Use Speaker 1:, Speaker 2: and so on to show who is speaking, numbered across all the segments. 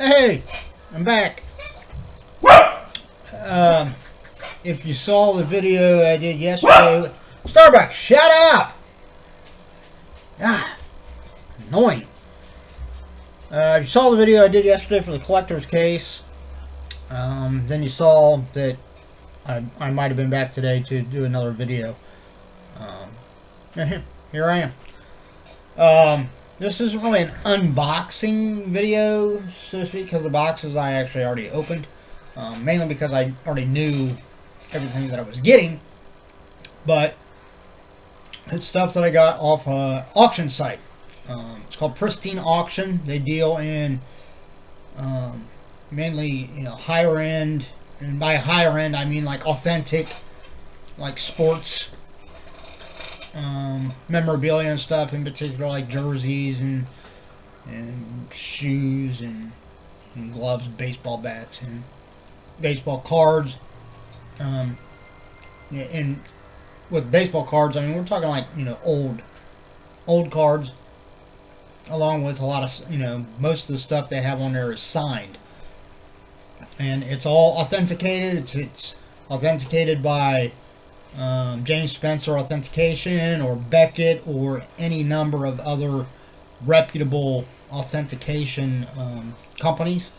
Speaker 1: Hey, I'm back. If you saw the video I did yesterday, Starbucks, shut up! Annoying. If you saw the video I did yesterday for the collector's case, then you saw that I might have been back today to do another video. And here I am. This is really an unboxing video, so to speak, because the boxes I actually already opened. Mainly because I already knew everything that I was getting. But it's stuff that I got off an auction site. It's called Pristine Auction. They deal in mainly, higher end. And by higher end, I mean like authentic, like sports memorabilia and stuff, in particular like jerseys and shoes and gloves, baseball bats and baseball cards. And with baseball cards, I mean, we're talking like, old cards, along with a lot of, most of the stuff they have on there is signed. And it's all authenticated. It's authenticated by James Spencer Authentication or Beckett or any number of other reputable authentication companies.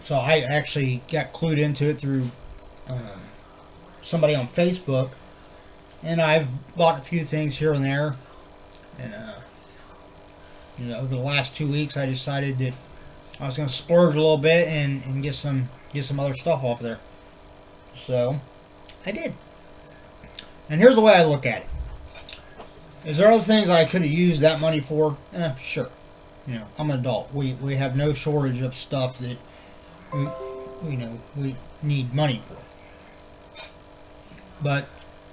Speaker 1: So I actually got clued into it through somebody on Facebook, and I've bought a few things here and there. And over the last 2 weeks, I decided that I was going to splurge a little bit and get some other stuff off there. So I did. And here's the way I look at it. Is there other things I could have used that money for? Sure. I'm an adult. We have no shortage of stuff that we need money for. But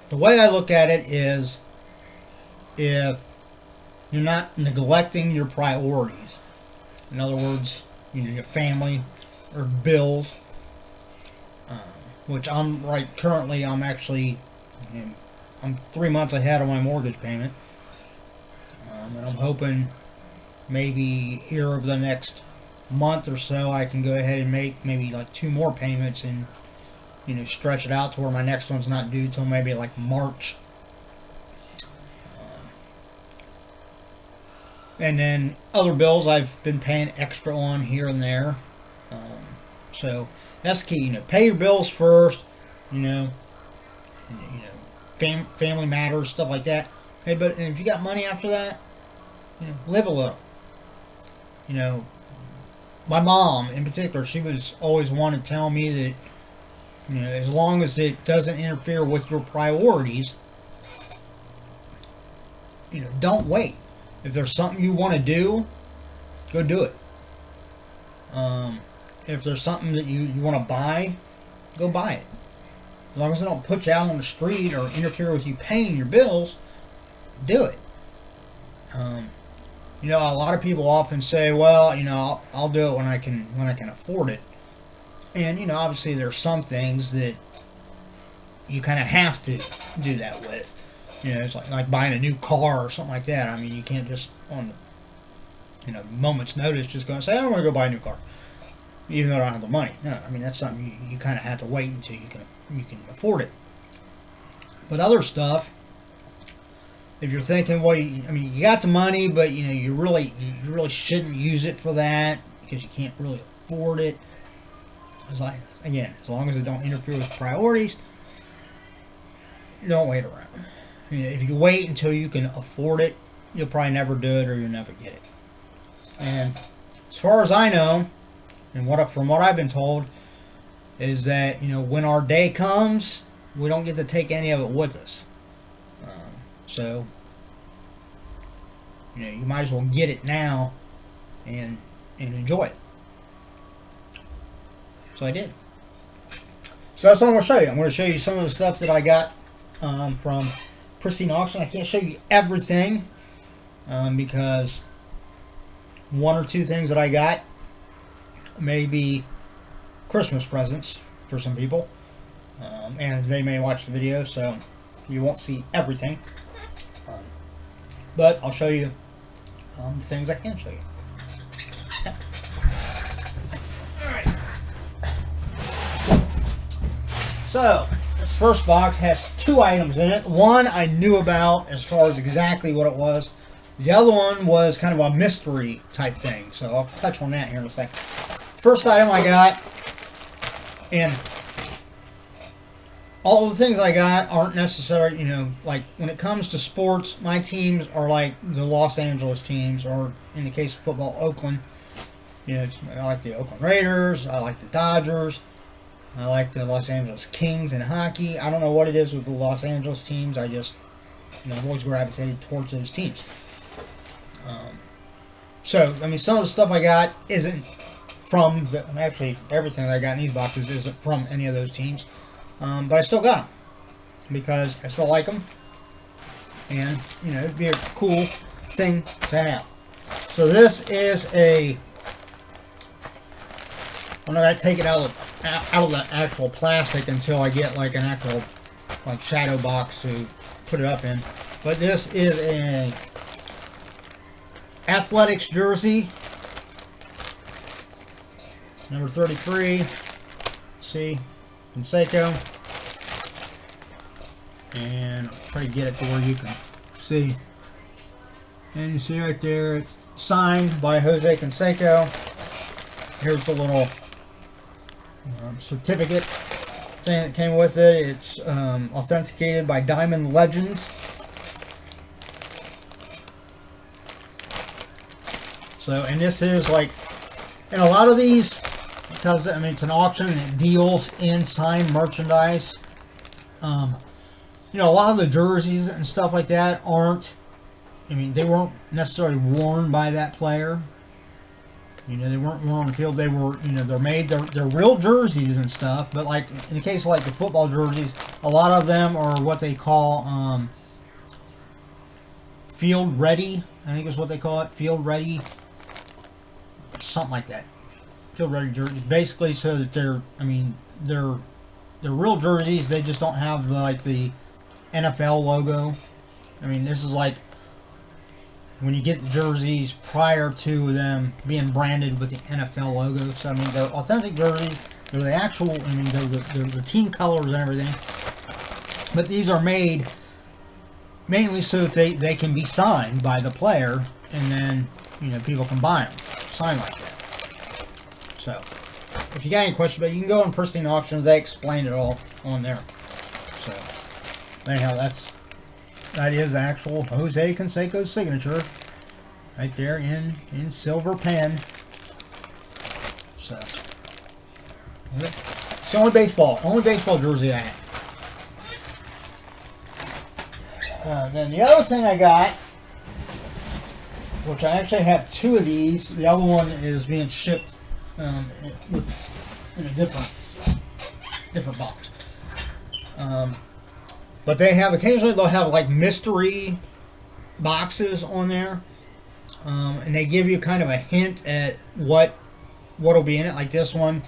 Speaker 1: the way I look at it is, if you're not neglecting your priorities, in other words, your family or bills, which I'm currently I'm 3 months ahead of my mortgage payment, and I'm hoping maybe here over the next month or so I can go ahead and make maybe like 2 more payments and stretch it out to where my next one's not due till maybe like March. And then other bills I've been paying extra on here and there. So that's the key. Pay your bills first. Family matters, stuff like that. Hey, but if you got money after that, live a little. My mom in particular, she was always one to tell me that, as long as it doesn't interfere with your priorities, don't wait. If there's something you want to do, go do it. If there's something that you want to buy, go buy it. As long as it don't put you out on the street or interfere with you paying your bills, do it. A lot of people often say, well, I'll do it when I can afford it. And, obviously there's some things that you kind of have to do that with. It's like buying a new car or something like that. I mean, you can't just on moment's notice just go and say, I want to go buy a new car, even though I don't have the money. No, I mean, that's something you kind of have to wait until you can afford it. But other stuff, if you're thinking, well, you got the money, but you really shouldn't use it for that because you can't really afford it. It's like, again, as long as it don't interfere with priorities, you don't wait around. If you wait until you can afford it, you'll probably never do it, or you'll never get it. And as far as I know, and from what I've been told, is that when our day comes, we don't get to take any of it with us. So you might as well get it now and enjoy it. So I did. So that's what I'm going to show you. I'm going to show you some of the stuff that I got from Pristine Auction. I can't show you everything because 1 or 2 things that I got may be Christmas presents for some people, and they may watch the video, so you won't see everything. But I'll show you things I can show you. So, this first box has 2 items in it. One I knew about as far as exactly what it was. The other one was kind of a mystery type thing. So, I'll touch on that here in a second. First item I got, and all the things I got aren't necessary, you know, like when it comes to sports, my teams are like the Los Angeles teams, or in the case of football, Oakland. You know, I like the Oakland Raiders, I like the Dodgers, I like the Los Angeles Kings in hockey. I don't know what it is with the Los Angeles teams, I just, you know, I've always gravitated towards those teams. So, I mean, some of the stuff I got isn't from, actually, everything I got in these boxes isn't from any of those teams. But I still got them because I still like them, and you know, it'd be a cool thing to have. So this is a. I'm not gonna take it out of the actual plastic until I get like an actual like shadow box to put it up in. But this is a athletics jersey, number 33. See. Seiko, and I'll try to get it to where you can see. And you see right there, it's signed by Jose Canseco. Here's the little certificate thing that came with it. It's authenticated by Diamond Legends. So, and this is like, and a lot of these, because I mean it's an auction and it deals in signed merchandise. You know, a lot of the jerseys and stuff like that aren't. I mean, they weren't necessarily worn by that player. You know, they weren't worn on the field. They were, you know, they're made. They're real jerseys and stuff. But like in the case of like the football jerseys, a lot of them are what they call field ready. I think is what they call it, field ready, something like that. Field ready jerseys, basically, so that they're, I mean, they're real jerseys. They just don't have the NFL logo. I mean, this is like when you get the jerseys prior to them being branded with the NFL logo. So I mean, they're authentic jerseys. They're the actual. I mean, they're the team colors and everything. But these are made mainly so that they can be signed by the player, and then, you know, people can buy them signed like that. So, if you got any questions about it, you can go on Pristine Auction. They explain it all on there. So, anyhow, that is actual Jose Canseco's signature right there in silver pen. So, it's the only baseball jersey I have. Then the other thing I got, which I actually have 2 of these. The other one is being shipped in a different box. But they have, occasionally they'll have like mystery boxes on there, and they give you kind of a hint at what'll be in it. Like this one,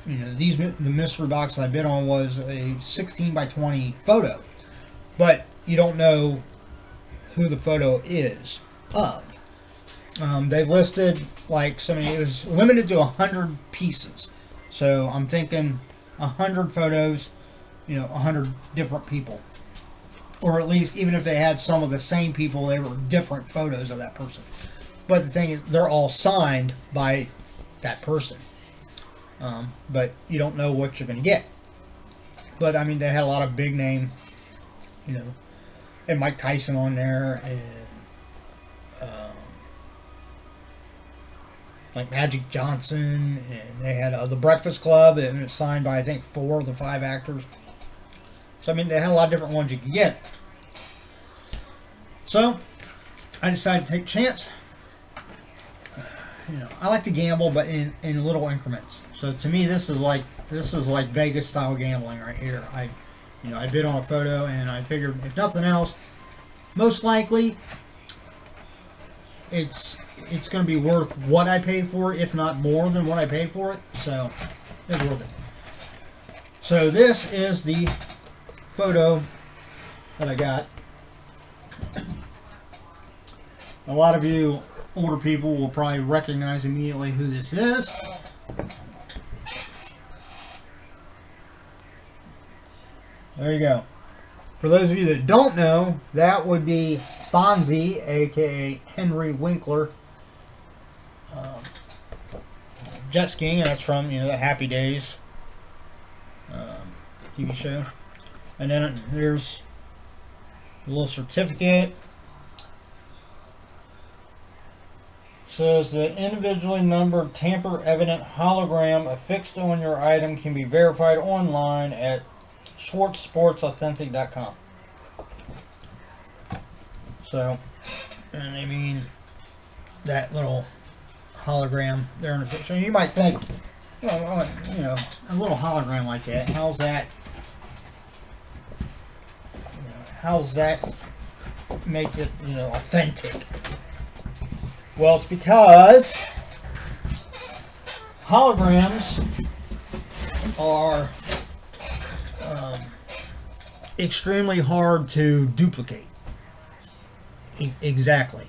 Speaker 1: you know, the mystery box I bid on was a 16 by 20 photo, but you don't know who the photo is of. They listed like so many. It was limited to 100 pieces, so I'm thinking 100 photos. You know, 100 different people, or at least even if they had some of the same people, they were different photos of that person. But the thing is, they're all signed by that person. But you don't know what you're going to get. But I mean, they had a lot of big name, you know, and Mike Tyson on there, and like Magic Johnson, and they had the Breakfast Club, and it was signed by I think 4 of the 5 actors. So I mean, they had a lot of different ones you could get. So I decided to take a chance. You know, I like to gamble, but in little increments. So to me, this is like Vegas style gambling right here. I bid on a photo, and I figured if nothing else, most likely it's going to be worth what I paid for it, if not more than what I paid for it. So it's worth it. So this is the photo that I got. A lot of you older people will probably recognize immediately who this is. There you go. For those of you that don't know, that would be Fonzie, aka Henry Winkler, jet skiing, and that's from the Happy Days TV show. And then there's a little certificate. Says the individually numbered tamper-evident hologram affixed on your item can be verified online at schwartzsportsauthentic.com. So, and I mean, that little hologram there in the picture. You might think, a little hologram like that, how's that make it, authentic? Well, it's because holograms are extremely hard to duplicate. Exactly.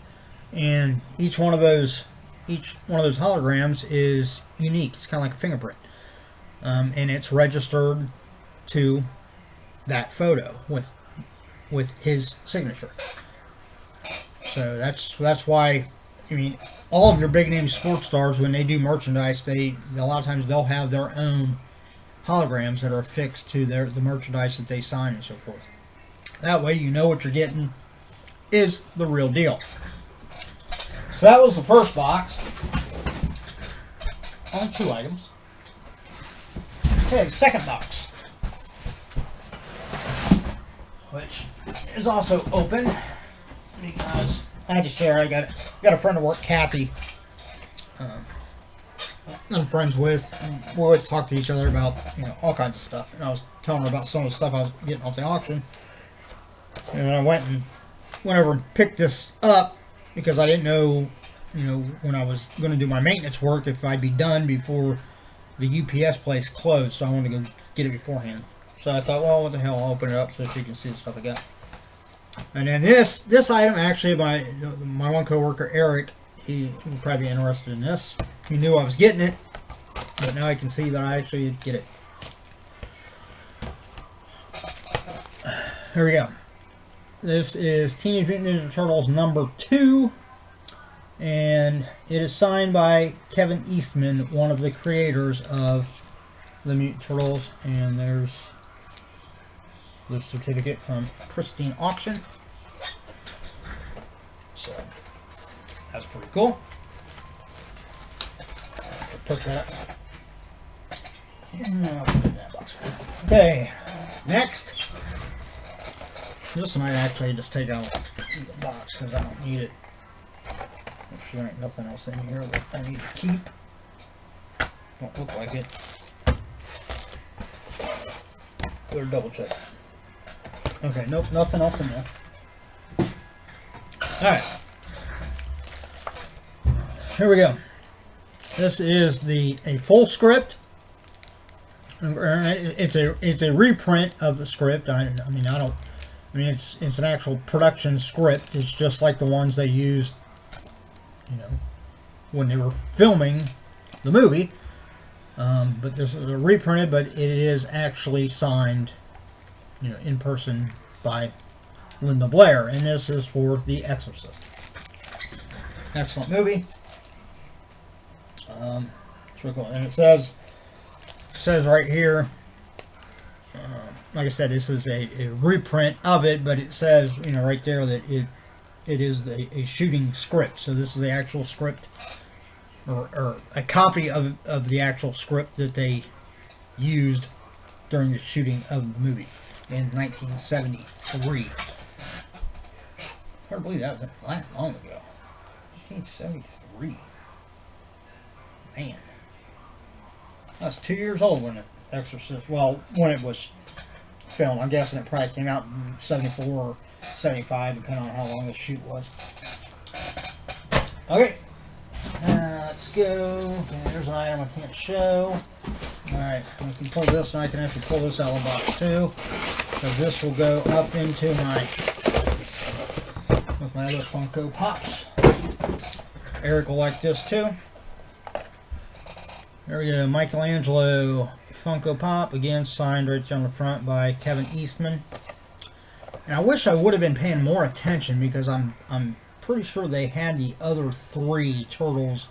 Speaker 1: And each one of those holograms is unique. It's kind of like a fingerprint. And it's registered to that photo with his signature. So that's why, I mean, all of your big name sports stars, when they do merchandise, a lot of times they'll have their own holograms that are affixed to the merchandise that they sign and so forth. That way you know what you're getting is the real deal. So that was the first box. Only 2 items. Okay, the second box, which is also open because I had to share. I got a friend at work, Kathy, I'm friends with. We always talk to each other about all kinds of stuff. And I was telling her about some of the stuff I was getting off the auction. And I went over and picked this up because I didn't know, when I was going to do my maintenance work, if I'd be done before the UPS place closed. So I wanted to go get it beforehand. So I thought, well, what the hell? I'll open it up so that you can see the stuff I got. And then this item, actually, my one coworker Eric, he would probably be interested in this. He knew I was getting it, but now I can see that I actually get it. Here we go. This is Teenage Mutant Ninja Turtles number 2, and it is signed by Kevin Eastman, one of the creators of the Mutant Turtles. And there's the certificate from Pristine Auction. So that's pretty cool. Put that up. I'll put it in that box. Okay, next. This one I actually just take out the box because I don't need it. Make sure there ain't nothing else in here that I need to keep. Don't look like it. Better double check. Okay, nope, nothing else in there. Alright. Here we go. This is a full script. It's a reprint of the script. It's an actual production script. It's just like the ones they used, when they were filming the movie. But this is a reprinted, but it is actually signed, in person by Linda Blair, and this is for The Exorcist. Excellent movie. It's really cool. And it says right here, like I said, this is a reprint of it, but it says, right there that it is a shooting script. So this is the actual script, or a copy of the actual script that they used during the shooting of the movie in 1973. Hard to believe that was that long ago. 1973. Man. That's 2 years old when it Exorcist, well, when it was filmed. I'm guessing it probably came out in 74 or 75, depending on how long the shoot was. Okay. Let's go. Okay, there's an item I can't show. Alright, I can pull this, and I can actually pull this out of the box too. So this will go up into with my other Funko Pops. Eric will like this too. There we go, Michelangelo Funko Pop, again signed right there on the front by Kevin Eastman. And I wish I would have been paying more attention, because I'm pretty sure they had the other 3 turtles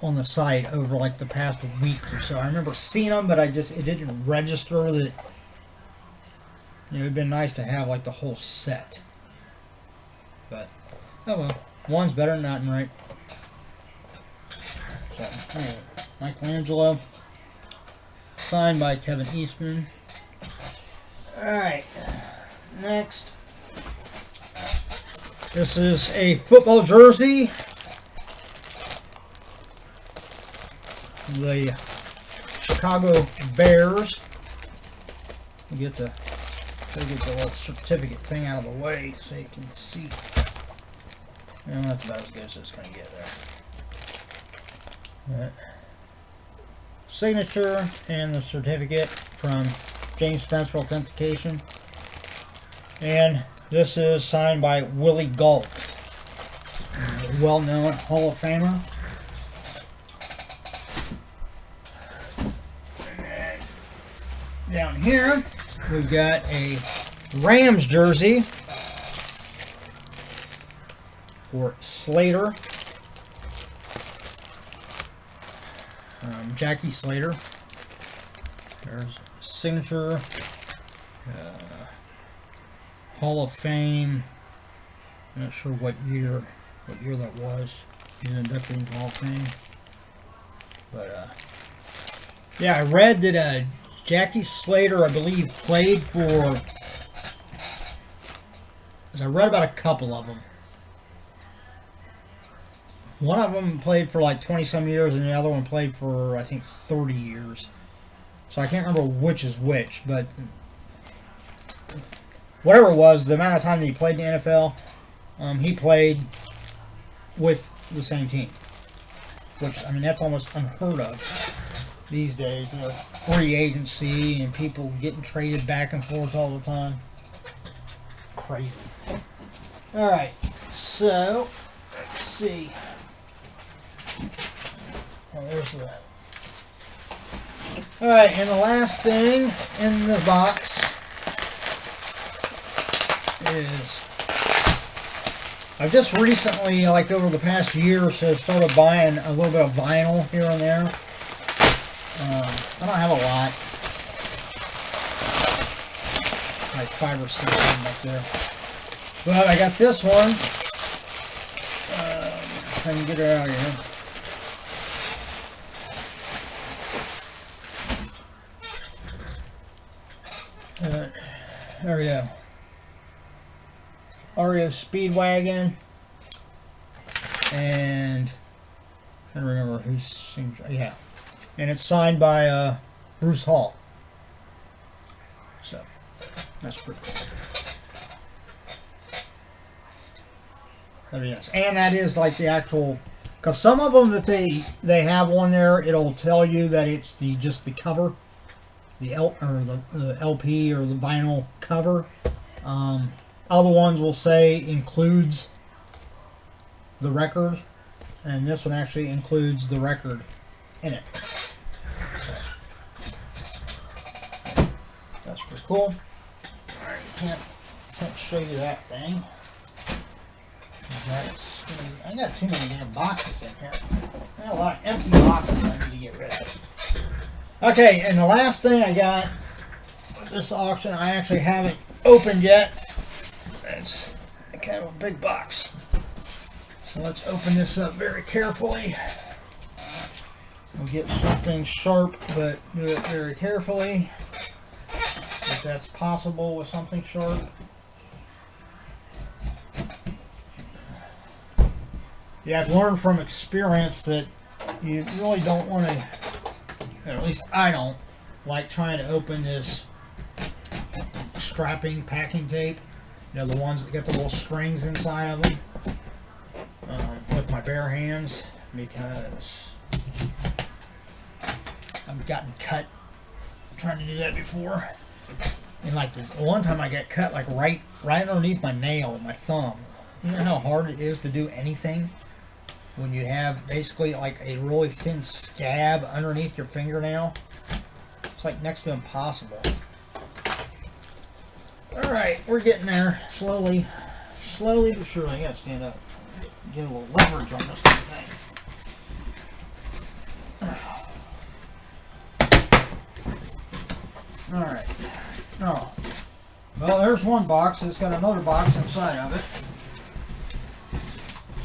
Speaker 1: on the site over like the past week or so. I remember seeing them, but it didn't register that, you know, it'd been nice to have like the whole set. But oh well, one's better than nothing, right? So, anyway, Michelangelo, signed by Kevin Eastman. Alright, next. This is a football jersey. The Chicago Bears. Get the little certificate thing out of the way so you can see. And that's about as good as it's going to get there. Right. Signature and the certificate from James Spencer Authentication. And this is signed by Willie Gault, a well-known Hall of Famer. Down here, we've got a Rams jersey for Slater, Jackie Slater. There's signature, Hall of Fame. I'm not sure what year that was. He's inducted into Hall of Fame. But yeah, I read that Jackie Slater, I believe, played for, as I read about a couple of them. One of them played for like 20-some years, and the other one played for, I think, 30 years. So I can't remember which is which, but whatever it was, the amount of time that he played in the NFL, he played with the same team. Which, I mean, that's almost unheard of these days. You know, free agency and people getting traded back and forth all the time. Crazy. Alright, so let's see. Oh, there's the. Alright, and the last thing in the box is, I've just recently, like over the past year or so, started buying a little bit of vinyl here and there. I don't have a lot. Like 5 or 6 of them up there. But I got this one. If I can get it out of here. There we go. REO Speedwagon. And I don't remember who's signature. Yeah. And it's signed by Bruce Hall. So, that's pretty cool. Very nice. And that is like the actual, because some of them that they have on there, it'll tell you that it's just the cover, the LP or the vinyl cover. Other ones will say includes the record, and this one actually includes the record in it. That's pretty cool. Alright, can't show you that thing. I got too many damn boxes in here. I got a lot of empty boxes I need to get rid of. Okay, and the last thing I got with this auction, I actually haven't opened yet. It's kind of a big box. So let's open this up very carefully. We'll get something sharp, but do it very carefully. If that's possible with something sharp. Yeah, I've learned from experience that you really don't want to, or at least I don't, like trying to open this strapping packing tape. You know, the ones that get the little strings inside of them, with my bare hands, because I've gotten cut trying to do that before. And like the one time I got cut like right underneath my nail, my thumb. You know how hard it is to do anything when you have basically like a really thin scab underneath your fingernail? It's like next to impossible. Alright, we're getting there. Slowly but surely. I gotta stand up. Get a little leverage on this thing. Alright. Oh. Well, there's one box. It's got another box inside of it.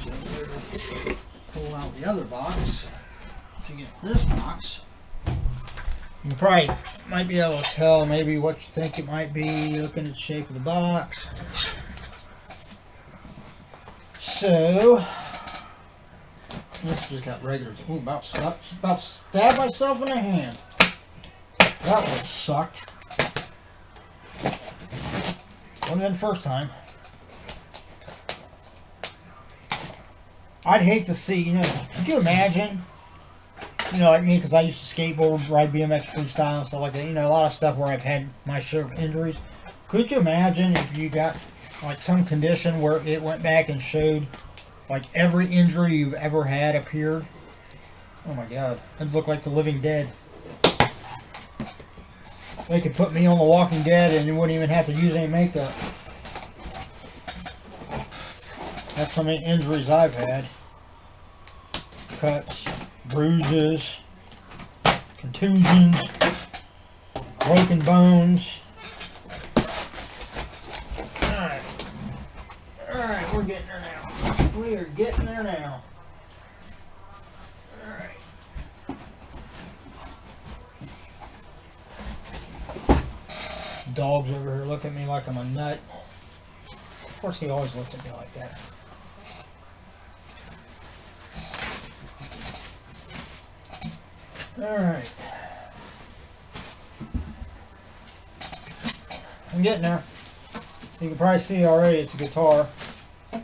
Speaker 1: So we'll pull out the other box to get to this box. You probably might be able to tell maybe what you think it might be looking at the shape of the box. So, this just got regular. Ooh, about stabbed myself in the hand. That one sucked. Wasn't the first time. I'd hate to see, could you imagine, like me, because I used to skateboard, ride BMX freestyle and stuff like that, a lot of stuff where I've had my share of injuries. Could you imagine if you got, like, some condition where it went back and showed, like, every injury you've ever had appeared? Oh my God. I'd look like the living dead. They could put me on The Walking Dead and you wouldn't even have to use any makeup. That's how many injuries I've had. Cuts, bruises, contusions, broken bones. Alright, we're getting there now. We are getting there now. Dog's over here looking at me like I'm a nut. Of course, he always looks at me like that. Alright. I'm getting there. You can probably see already it's a guitar. I'll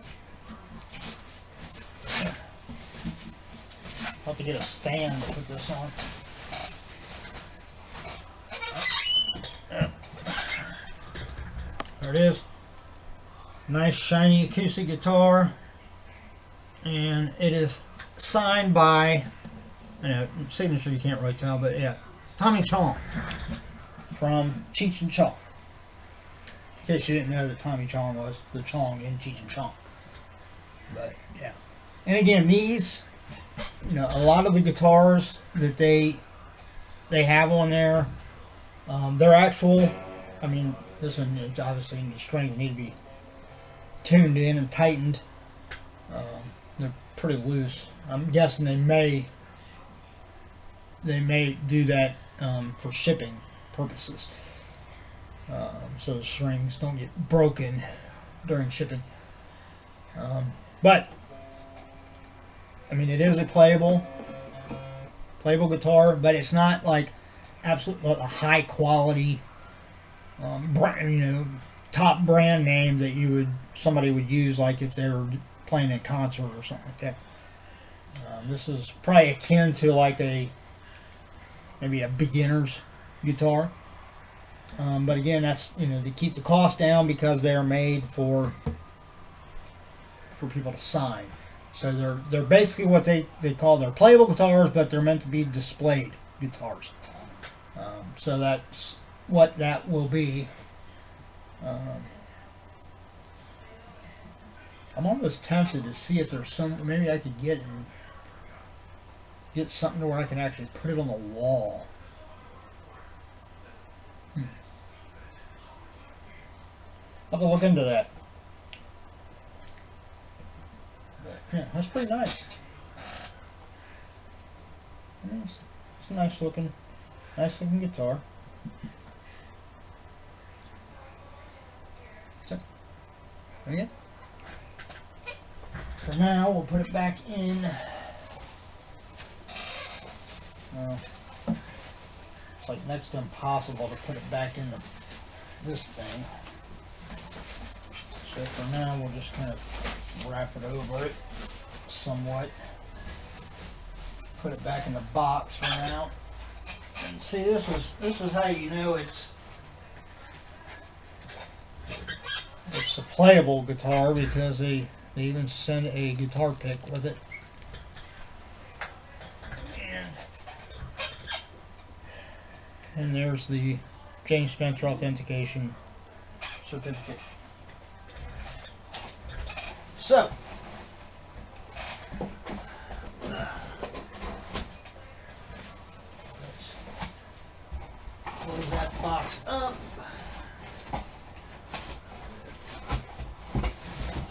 Speaker 1: have to get a stand to put this on. There it is. Nice shiny acoustic guitar. And it is signed by, signature you can't really tell, but yeah, Tommy Chong from Cheech and Chong. In case you didn't know that Tommy Chong was the Chong in Cheech and Chong. But yeah. And again, these, a lot of the guitars that they have on there, they're actual, this one, obviously, the strings need to be tuned in and tightened. They're pretty loose. I'm guessing they may do that for shipping purposes, so the strings don't get broken during shipping. But it is a playable guitar, but it's not like absolutely a high quality, top brand name that somebody would use, like if they were playing a concert or something like that. This is probably akin to like maybe a beginner's guitar. But again, that's to keep the cost down because they're made for people to sign. So they're basically what they call their playable guitars, but they're meant to be displayed guitars. So that's what that will be. I'm almost tempted to see if there's maybe I could get something to where I can actually put it on the wall. I'll have to look into that. But, yeah, that's pretty nice. It's a nice looking guitar. So, again. For now, we'll put it back in. It's like next to impossible to put it back in this thing. So for now, we'll just kind of wrap it over it somewhat. Put it back in the box for now. And see, this is how you know it's a playable guitar, because they even send a guitar pick with it. And And there's the James Spencer authentication certificate. So, let's close that box up.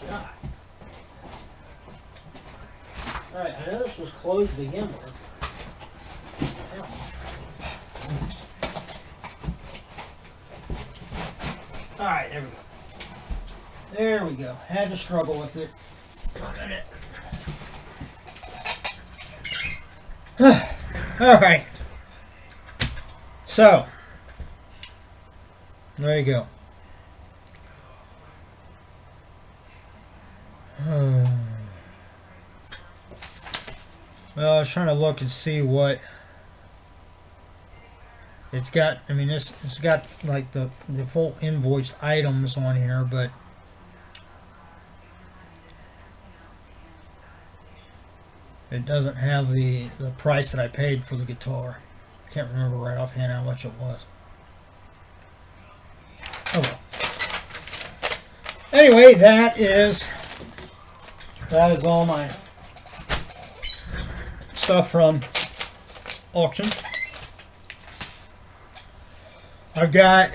Speaker 1: God. Alright, I know this was closed to begin with. Alright, there we go. There we go. Had to struggle with it for a minute. Alright. So, there you go. Well, I was trying to look and see what it's got. I mean, it's got like the full invoiced items on here, but it doesn't have the price that I paid for the guitar. Can't remember right offhand how much it was. Oh well. Anyway, that is all my stuff from auction. I've got,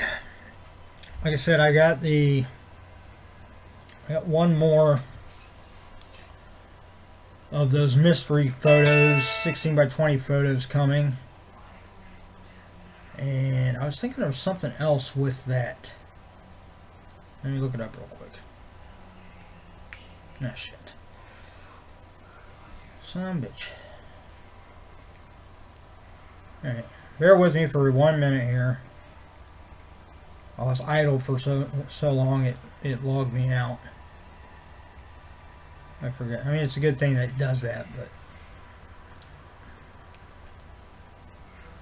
Speaker 1: like I said, I got one more of those mystery photos, 16 by 20 photos coming. And I was thinking there was something else with that. Let me look it up real quick. Nah, shit. Son of a bitch. Alright, bear with me for 1 minute here. I was idle for so long it logged me out. I forget. I mean, it's a good thing that it does that, but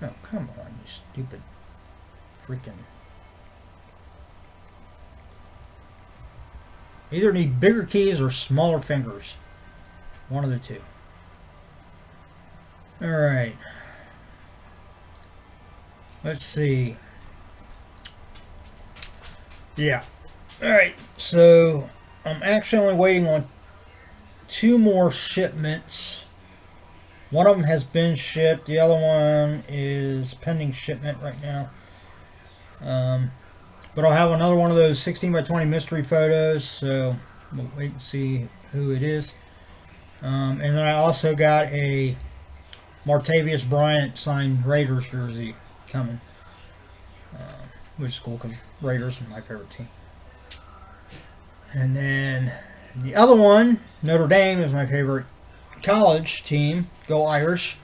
Speaker 1: oh, come on, you stupid freaking. Either need bigger keys or smaller fingers. One of the two. Alright. Let's see. Yeah. Alright, so I'm actually only waiting on 2 more shipments. One of them has been shipped. The other one is pending shipment right now. But I'll have another one of those 16 by 20 mystery photos, so we'll wait and see who it is. And then I also got a Martavius Bryant signed Raiders jersey coming, which is cool because Raiders are my favorite team. And then the other one, Notre Dame, is my favorite college team. Go Irish.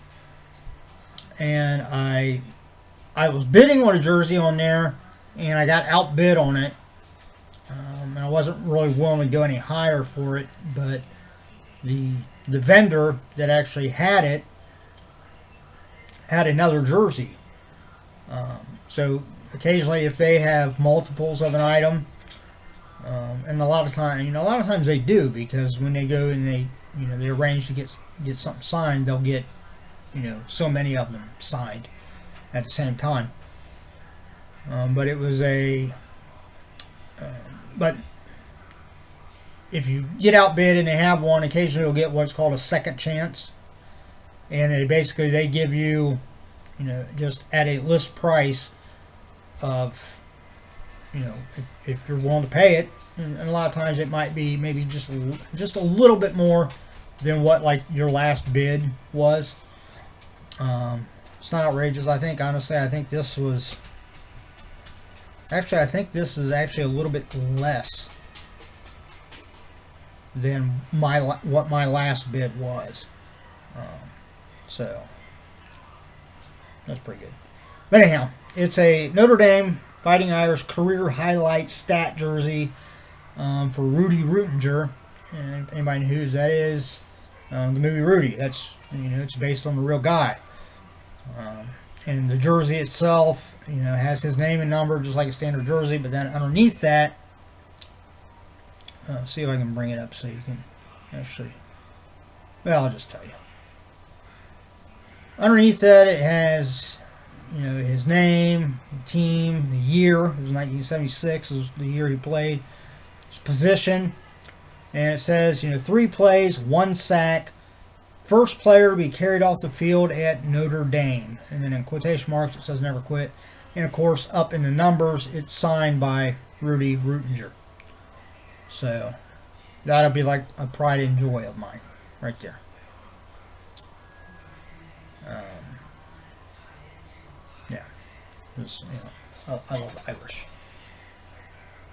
Speaker 1: And I was bidding on a jersey on there, and I got outbid on it. And I wasn't really willing to go any higher for it, but the vendor that actually had it had another jersey. So occasionally, if they have multiples of an item, and a lot of times they do, because when they go and they arrange to get something signed, they'll get so many of them signed at the same time. But it was but if you get outbid and they have one, occasionally you'll get what's called a second chance, and they give you just at a list price of if you're willing to pay it, and a lot of times it might be maybe just a little bit more than what like your last bid was. It's not outrageous. I think this is actually a little bit less than what my last bid was. So that's pretty good. But anyhow, it's a Notre Dame Fighting Irish career highlight stat jersey for Rudy Rutinger. And anybody knows who that is, the movie Rudy. That's it's based on the real guy. And the jersey itself, has his name and number just like a standard jersey. But then underneath that, see if I can bring it up so you can actually. Well, I'll just tell you. Underneath that, it has his name, team, the year. It was 1976 was the year he played. His position, and it says 3 plays, 1 sack. First player to be carried off the field at Notre Dame. And then in quotation marks it says never quit. And of course up in the numbers it's signed by Rudy Rutinger. So that'll be like a pride and joy of mine right there. Yeah. I love Irish.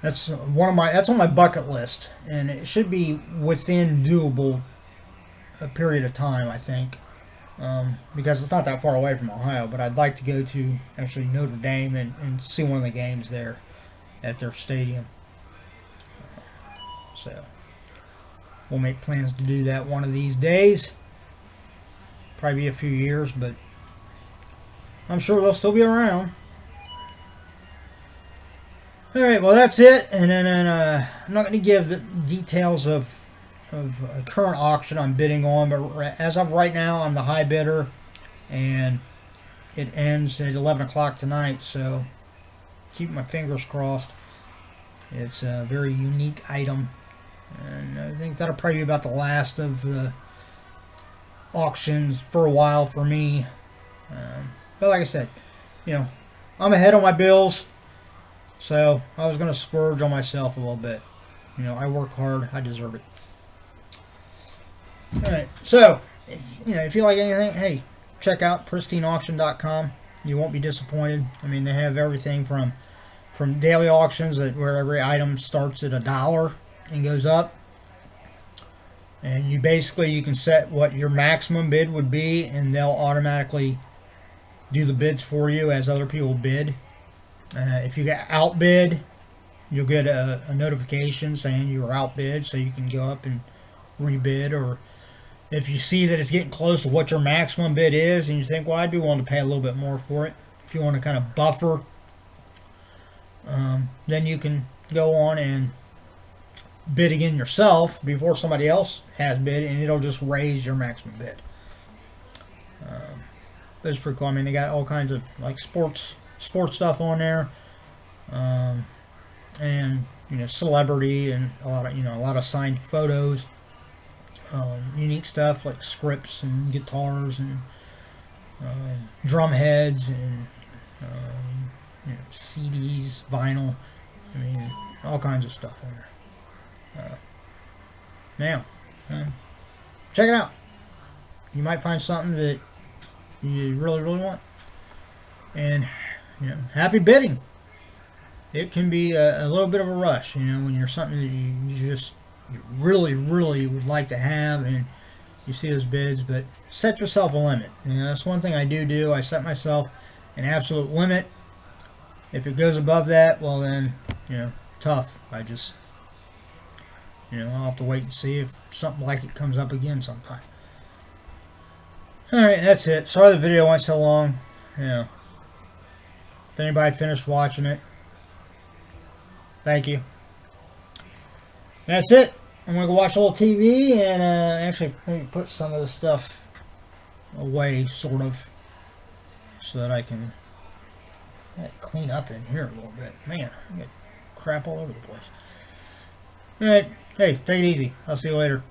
Speaker 1: That's on my bucket list, and it should be within doable a period of time, I think, because it's not that far away from Ohio. But I'd like to go to actually Notre Dame and see one of the games there at their stadium. So we'll make plans to do that one of these days. Probably be a few years, but I'm sure they'll still be around. Alright, well that's it. And then I'm not going to give the details of a current auction I'm bidding on, but as of right now I'm the high bidder, and it ends at 11 o'clock tonight, so keep my fingers crossed. It's a very unique item, and I think that'll probably be about the last of the auctions for a while for me. But like I said, I'm ahead on my bills, so I was going to splurge on myself a little bit. I work hard, I deserve it. Alright, so if you like anything, hey, check out pristineauction.com. You won't be disappointed. I mean, they have everything from daily auctions where every item starts at $1 and goes up, and you can set what your maximum bid would be, and they'll automatically do the bids for you as other people bid. If you get outbid, you'll get a notification saying you were outbid, so you can go up and rebid. Or if you see that it's getting close to what your maximum bid is and you think, well, I'd be willing to pay a little bit more for it, if you want to kind of buffer, then you can go on and bid again yourself before somebody else has bid, and it'll just raise your maximum bid. But it's pretty cool. I mean, they got all kinds of like sports stuff on there, and celebrity, and a lot of signed photos, unique stuff like scripts and guitars and drum heads and CDs, vinyl. I mean, all kinds of stuff on there. Now, check it out. You might find something that you really, really want. And, happy bidding. It can be a little bit of a rush, when you're something that you really, really would like to have, and you see those bids. But set yourself a limit. That's one thing I do. I set myself an absolute limit. If it goes above that, well then, tough. I just, I'll have to wait and see if something like it comes up again sometime. Alright, that's it. Sorry the video went so long. If anybody finished watching it, thank you. That's it. I'm going to go watch a little TV and actually maybe put some of the stuff away, sort of, so that I can clean up in here a little bit. Man, I got crap all over the place. Alright, hey, take it easy. I'll see you later.